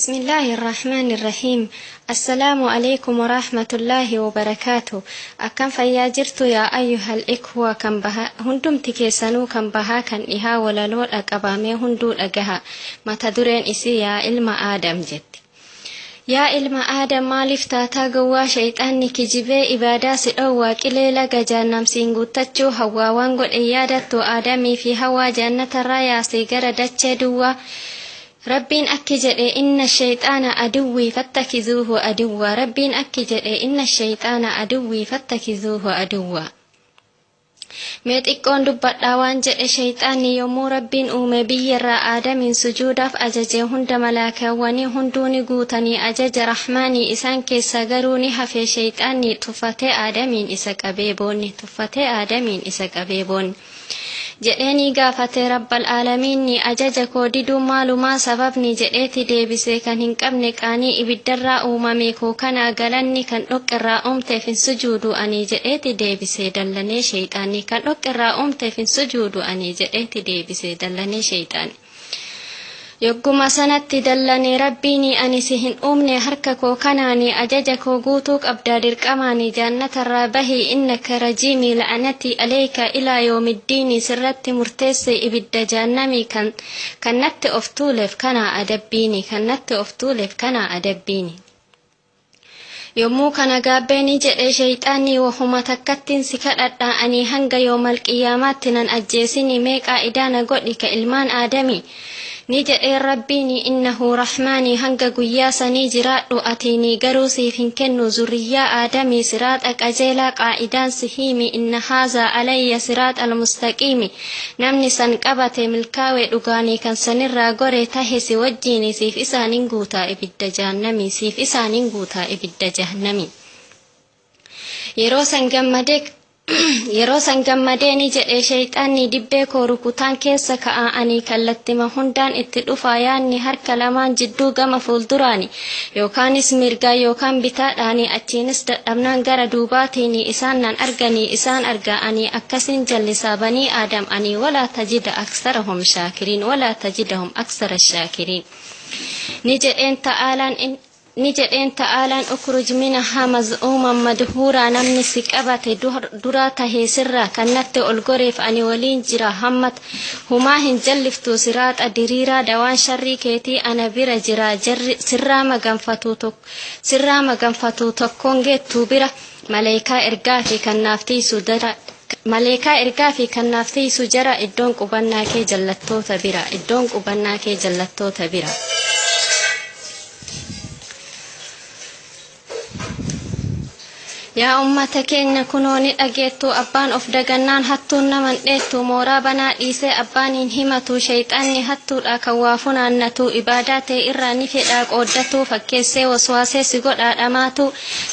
بسم الله الرحمن الرحيم. السلام عليكم ورحمة الله وبركاته. أكم فياجرت يا أيها الإخوة كم بها هندم تكيسنو كم بها كان إها ولا لول أكبامي هندول أجها ما تدرين إسي يا علم آدم جد يا علم آدم ما لفتاتا قوا شيطاني كجبي إبادا سئوا كليلا جانم سينغو تجو هوا وانغو إيادتو آدمي في هوا جنة الرايا سيجر دتشدوا ربين أكجد إن الشيطان عدوي فاتخذوه عدوا ربين أكجد إن الشيطان عدوي فاتخذوه عدوا ميت إكون دبت لوان جد الشيطان يومو ربين أومي بيرا آدم سجودا فأججي هند ملاكا واني هندوني قوتني أجج رحماني إسان كيسا غروني حفي شيطاني تفتي آدمين إساك أبيبوني تفتي آدمين إساك أبيبوني jedheeni gaafate rabbal aalamiinni ajaja koo diduu maalumaa sababni jedheeti deebisee kan hin qabne qaanii ibiddarraa uumame koo kana galanni kan dhoqqirraa uumteef hin sujuudu ani jedheeti deebisee dallanee shayxaanii kan dhoqqirraa uumteef hin sujuudu ani jedheeti deebisee dallanee shayxaanii yogguma sanatti dallane rabbiini ani si hin uumne harka koo kanaani ajaja koo guutuu qabdaa dirqamaani jannatarraa bahi innaka rajiimi la'anati alayka ilaa yoomiddiini sirratti murteesse ibidda jahannamii kan natti of tuuleef kana adabbiini kan natti of tuuleef kana adabbiini yommuu kana gaabbeeni jedhe shayxaanii wahuma takkattiin si kadhadha ani hanga yoomal qiyaamaatti nan ajjeesini meeqaa idaana godhi ka ilmaan aadamii نجد ربيني إنه رحماني هنگا قياسني جراد أتيني قروسي فينكنو زرية آدمي سرات أكجيلا قائدان سهيمي إن هذا علي سرات المستقيمي نمني سنقبت ملكاوي لغاني كان سنرى غوري تهسي وجيني سيف إسانين قوتا إبدا جهنمي سيف إسانين قوتا إبدا جهنمي yeroo san gammadeeni jedhe shayxaanni dibbee koo rukutaan keessa ka'anii kallattima hundaan itti dhufaa yaanni harka lamaan jidduu gama fuulduraani yookaanis mirgaa yookaan bitaadhaani achiinis dadhabnaan gara duubaatiini isaan nan arganii isaan arga'anii akkasiin jallisaa banii aadam ani walaa tajida aksarahum shaakiriin walaa tajidahum aksara shaakiriin ni jedheen ta'aalaan ukruj minahaa maz'uuman madhuuraa namni si qabate duraa tahee sirraa kannatti ol goreef ani waliin jira hammat humaa hin jalliftu siraaxa diriiraa dawaan sharrii keetii ana bira jira sirraa maganfatu tokkoon geettuu bira maleekaa ergaa fi kan naaftiisu jara iddoon qubannaa kee jallattoota bira yaa ummata keenya kunooni dhageettu abbaan of dagannaan hattuun naman dheettu mooraa banaa dhiisee abbaaniin himatu shayxaanni hattuudha kan waa funaannatu ibaadaa ta'e irraa ni fedhaa qooddatu fakkeessee waswaasee si godhaa dhamaatu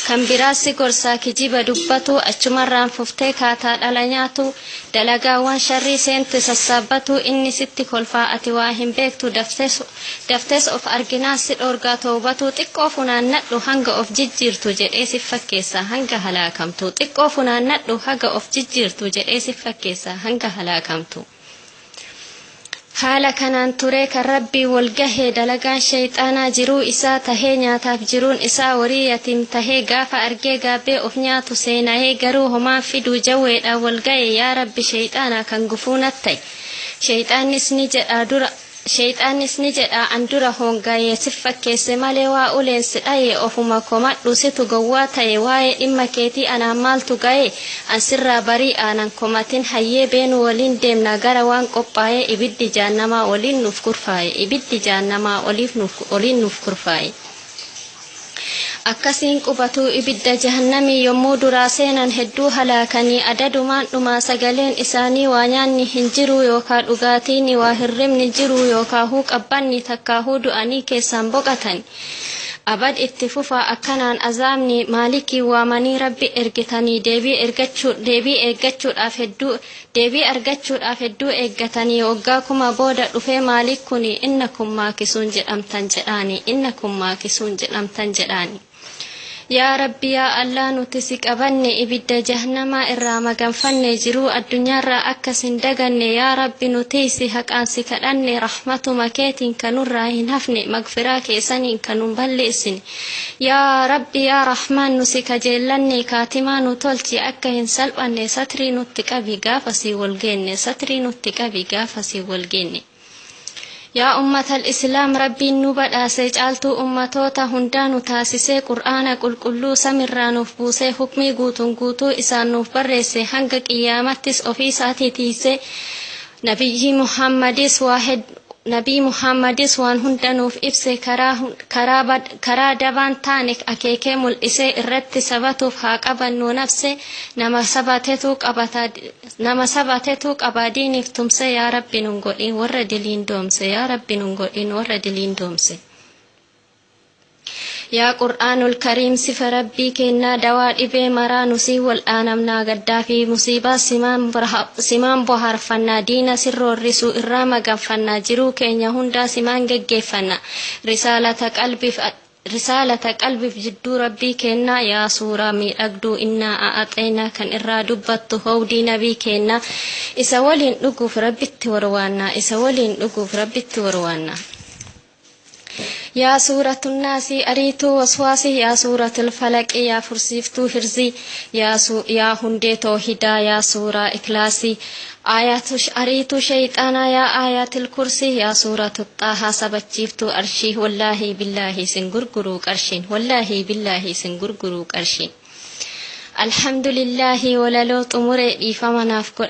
kan biraa si gorsaa kijiba dubbatu achumarraan fuftee kaataa dhala nyaatu dalagaawwan sharrii seentu sassaabbatu inni sitti kolfaa ati waa hin beektu daftees of arginaa si dhoorgaa toobatu xiqqoo funaannadhu hanga of jijjiirtu jedhee si fakkeessa hanga halaakamtu xiqqoo funaannadhu haga of jijjiirtu jedhee si fakkeessa hanga halaakamtu haala kanaan turee kan rabbii walgahee dalagaan shayxaanaa jiruu isaa tahee nyaataaf jiruun isaa warii yatim tahee gaafa argee gaabbee of nyaatu seenahee garuu homaan fiduu jawweedhaan walgahee yaa rabbi shayxaanaa kan gufuunat ta'e shayxaannis ni jedha an dura hongaayee si fakkeesse malee waa uleensi dhayee ofuma komadhu situ gowwaa ta'e waa'ee dhimma keetii anaan maaltu ga'ee an sirraa barii aanan komatin hayyee beenu waliin deemna gara waan qophaa'ee ibiddi jahannamaa waliin nuuf kurfaa'e akkasiin qubatu ibidda jahannamii yommuu duraa seenan hedduu halaakanii adadumaan dhumaa sagaleen isaanii waa nyaanni hin jiru yookaa dhugaatiin waa hirribni jiru yookaa qabbanni takkaahuu du'anii keessaan boqatan abad itti fufaa akkanaan azaabni maalikii waamanii rabbi ergitanii deebii argachuudhaaf hedduu eeggatanii waggaa kuma booda dhufee maalik kuni innakum maakisuun jedhamtan jedhaani يا ربي يا الله نتسك أبني إبدا جهنما إرام جنفني جرو الدنيا را أكسن دغني يا ربي نتيسي هك أنسك أني رحمة مكات كنور راهن هفني مغفراك سنين كنون بلسني يا ربي يا رحمن نسك جلني كاتما نتولتي أكهن سلب أني ستري نتك أبي غافسي والجني ستري نتك أبي غافسي والجني يا أمة الإسلام ربي النبأ سيجعلتو أمتوتا هندانو تاسسي قرآن قل كلو سمرانو فبوسي حكمي قوتن قوتو إسانو برسي هنگك إيامتس أفيساتي تيسي نبي محمد وان هندانوف إبسي كرا دبان تانك أكيكي ملئسي الرد سبتوف هاك أبنو نفسي نما سبتتوك أبادين افتمسي يا ربي ننقلين وردلين دومسي يا ربي ننقلين وردلين دومسي يا قرآن الكريم سف ربي كنا دوار إبي مرانسي والآن منا قدا في مصيبة سمان بوهر فنا دين سر الرسو إرام فنا جرو كينيا هندا سمان فنا رسالة قلبي في جدو ربي كنا يا سورة مي أقدو إنا أعطينا كان إرا دبت هودي نبي كنا إسوالين نقوف ربي التوروانا يا سورة الناس أريتو وسواسي يا سورة الفلك يا فرسيفتو هرزي يا هنديتو هدا يا سورة إكلاسي أريتو شيطانا يا آيات الكرسي يا سورة الطه سبتشيفتو أرشي والله بالله سنغرغروك أرشين والله بالله سنغرغروك أرشين الحمد لله ولا لو تمر إفا منافق